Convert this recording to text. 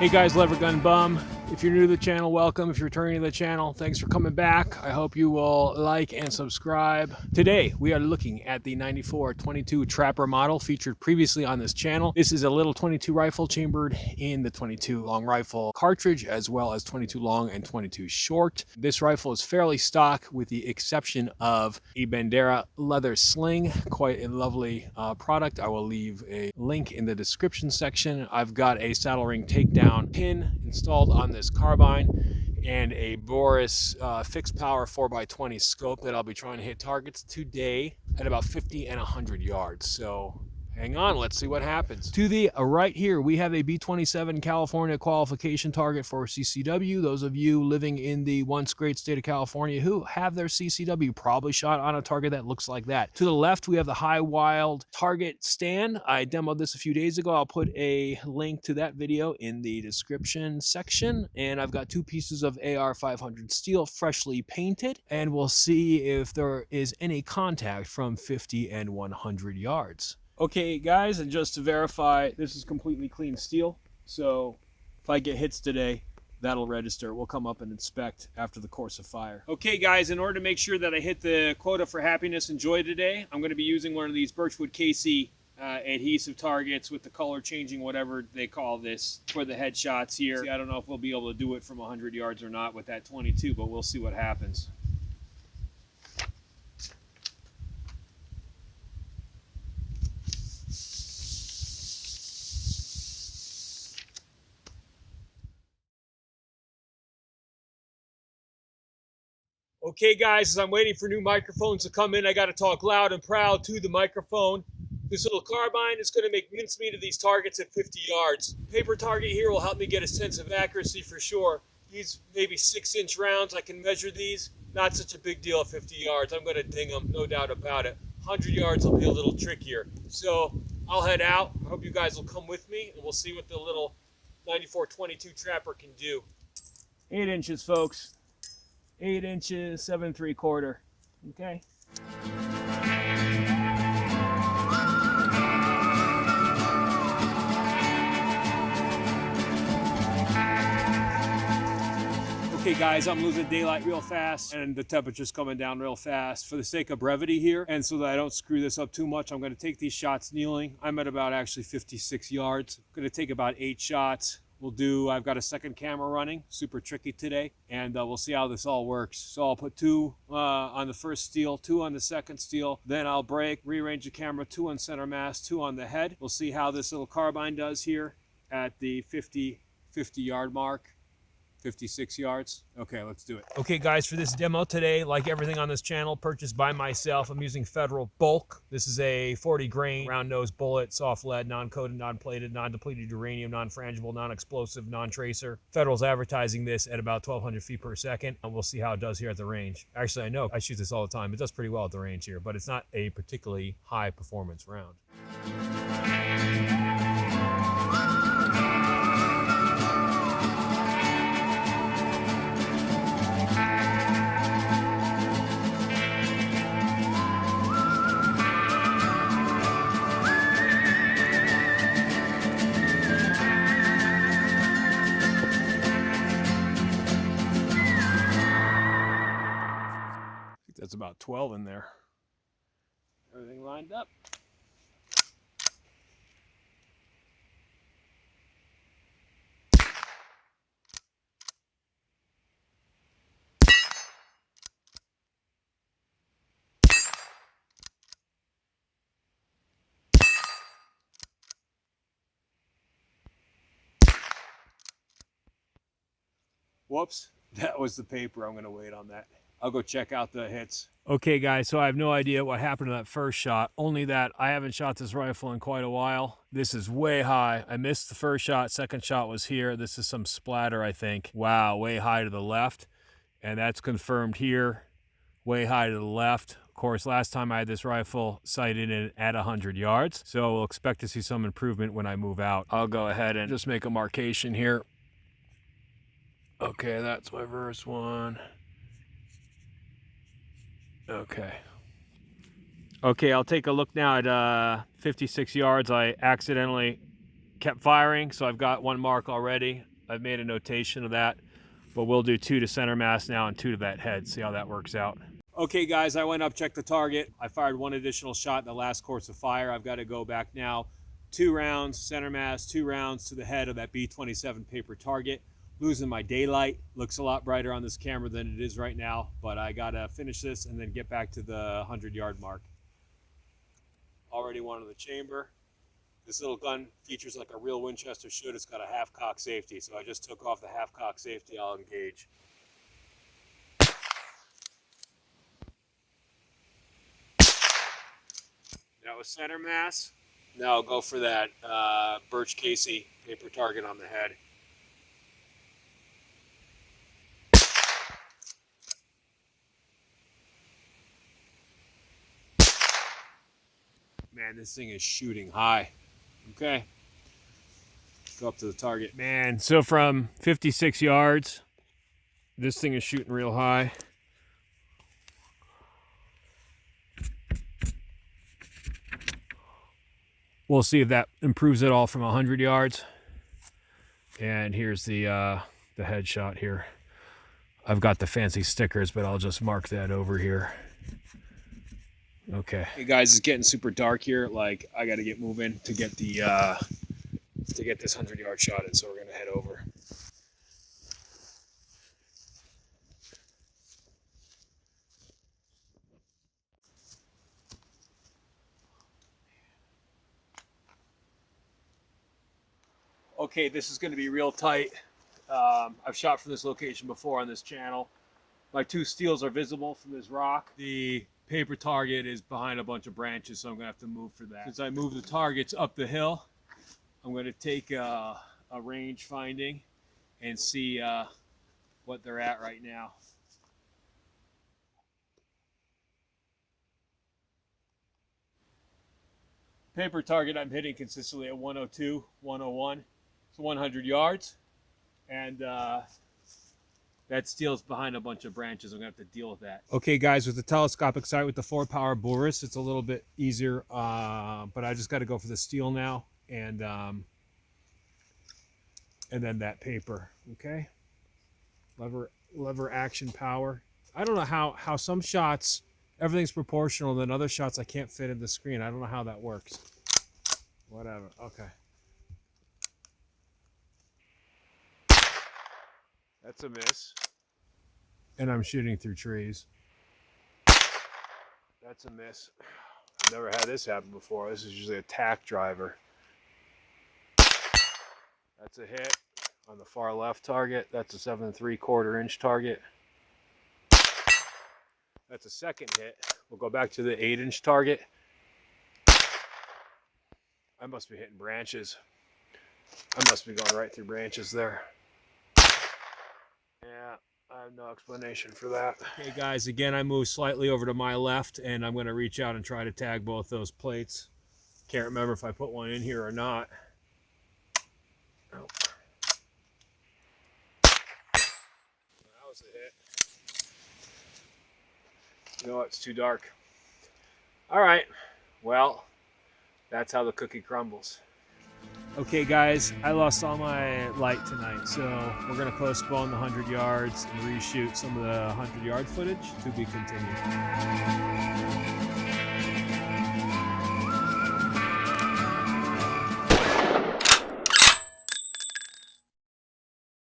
Hey guys, Levergun Bum. If you're new to the channel, welcome. If you're returning to the channel, thanks for coming back. I hope you will like and subscribe. Today, we are looking at the 94-22 Trapper model featured previously on this channel. This is a little 22 rifle chambered in the 22 long rifle cartridge, as well as 22 long and 22 short. This rifle is fairly stock with the exception of a Bandera leather sling. Quite a lovely product. I will leave a link in the description section. I've got a saddle ring takedown pin installed on this carbine and a Burris fixed power 4x20 scope that I'll be trying to hit targets today at about 50 and 100 yards. So hang on, let's see what happens. To the right here, we have a B-27 California qualification target for CCW. Those of you living in the once great state of California who have their CCW probably shot on a target that looks like that. To the left, we have the High Wild target stand. I demoed this a few days ago. I'll put a link to that video in the description section. And I've got two pieces of AR-500 steel freshly painted, and we'll see if there is any contact from 50 and 100 yards. Okay guys, and just to verify, this is completely clean steel, so if I get hits today, that'll register. We'll come up and inspect after the course of fire. Okay guys, in order to make sure that I hit the quota for happiness and joy today, I'm going to be using one of these Birchwood KC adhesive targets with the color changing, whatever they call this, for the headshots here. See, I don't know if we'll be able to do it from 100 yards or not with that 22, but we'll see what happens. Okay guys, as I'm waiting for new microphones to come in, I got to talk loud and proud to the microphone. This little carbine is going to make mincemeat of these targets at 50 yards. Paper target here will help me get a sense of accuracy for sure. These maybe 6-inch rounds, I can measure these. Not such a big deal at 50 yards. I'm going to ding them, no doubt about it. 100 yards will be a little trickier. So I'll head out. I hope you guys will come with me, and we'll see what the little 94-22 Trapper can do. 8 inches, folks. 8 inches, 7 3/4. Okay. Okay guys, I'm losing daylight real fast and the temperature's coming down real fast. For the sake of brevity here, and so that I don't screw this up too much, I'm going to take these shots kneeling. I'm at about actually 56 yards. I'm going to take about 8 shots. I've got a second camera running, super tricky today, and we'll see how this all works. So I'll put 2 on the first steel, 2 on the second steel, then I'll break, rearrange the camera, 2 on center mass, 2 on the head. We'll see how this little carbine does here at the 50 yard mark. 56 yards. Okay, let's do it. Okay guys, for this demo today, like everything on this channel, purchased by myself, I'm using Federal bulk. This is a 40 grain round nose bullet, soft lead, non-coated, non-plated, non-depleted uranium, non-frangible, non-explosive, non-tracer. Federal's advertising this at about 1,200 feet per second, and we'll see how it does here at the range. Actually, I know I shoot this all the time. It does pretty well at the range here, but it's not a particularly high performance round. That's about 12 in there. Everything lined up. Whoops, that was the paper. I'm going to wait on that. I'll go check out the hits. Okay guys, so I have no idea what happened to that first shot, only that I haven't shot this rifle in quite a while. This is way high. I missed the first shot, second shot was here. This is some splatter, I think. Wow, way high to the left. And that's confirmed here, way high to the left. Of course, last time I had this rifle sighted in at 100 yards, so we'll expect to see some improvement when I move out. I'll go ahead and just make a markation here. Okay, that's my first one. Okay. Okay, I'll take a look now at 56 yards. I accidentally kept firing, so I've got one mark already. I've made a notation of that, but we'll do 2 to center mass now and 2 to that head. See how that works out. Okay guys, I went up, checked the target. I fired 1 additional shot in the last course of fire. I've got to go back now. 2 rounds center mass, 2 rounds to the head of that B-27 paper target. Losing my daylight. Looks a lot brighter on this camera than it is right now, but I gotta finish this and then get back to the 100-yard mark. Already one in the chamber. This little gun features like a real Winchester should. It's got a half-cock safety, so I just took off the half-cock safety. I'll engage. That was center mass. Now I'll go for that Birch Casey paper target on the head. Man, this thing is shooting high. Okay. Go up to the target. Man, so from 56 yards, this thing is shooting real high. We'll see if that improves at all from 100 yards. And here's the headshot here. I've got the fancy stickers, but I'll just mark that over here. Okay. Hey guys, it's getting super dark here. Like, I got to get moving to get the to get this 100-yard shot in. So we're gonna head over. Okay, this is going to be real tight. I've shot from this location before on this channel. My 2 steels are visible from this rock. The paper target is behind a bunch of branches, so I'm going to have to move for that. Since I moved the targets up the hill, I'm going to take a range finding and see what they're at right now. Paper target I'm hitting consistently at 102, 101. It's 100 yards. And that steel's behind a bunch of branches. I'm going to have to deal with that. Okay, guys, with the telescopic sight with the 4-power Burris, it's a little bit easier. But I just got to go for the steel now. And then that paper. Okay? Lever action power. I don't know how some shots, everything's proportional, and then other shots I can't fit in the screen. I don't know how that works. Whatever. Okay. That's a miss. And I'm shooting through trees. That's a miss. I've never had this happen before. This is usually a tack driver. That's a hit on the far left target. That's a 7 3/4 inch target. That's a second hit. We'll go back to the 8-inch target. I must be hitting branches. I must be going right through branches there. Yeah, I have no explanation for that. Okay, guys, again, I moved slightly over to my left, and I'm going to reach out and try to tag both those plates. Can't remember if I put one in here or not. Oh. That was a hit. No, it's too dark. All right, well, that's how the cookie crumbles. Okay, guys, I lost all my light tonight, so we're going to postpone the 100 yards and reshoot some of the 100-yard footage to be continued.